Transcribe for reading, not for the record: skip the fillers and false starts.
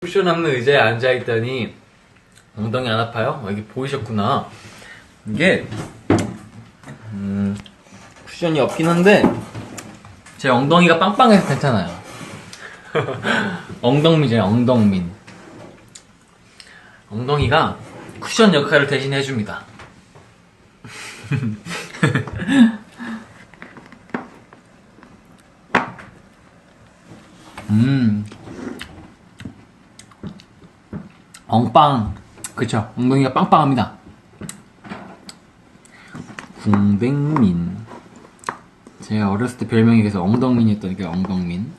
쿠션 없는 의자에 앉아있더니 엉덩이 안 아파요? 여기 보이셨구나. 이게 쿠션이 없긴 한데 제 엉덩이가 빵빵해서 괜찮아요. 엉덩미죠, 엉덩민. 엉덩이가 쿠션 역할을 대신 해줍니다. 엉빵. 그쵸, 엉덩이가 빵빵합니다. 궁뎅민. 제가 어렸을 때 별명이 그래서 엉덩민이었다니까, 엉덩민.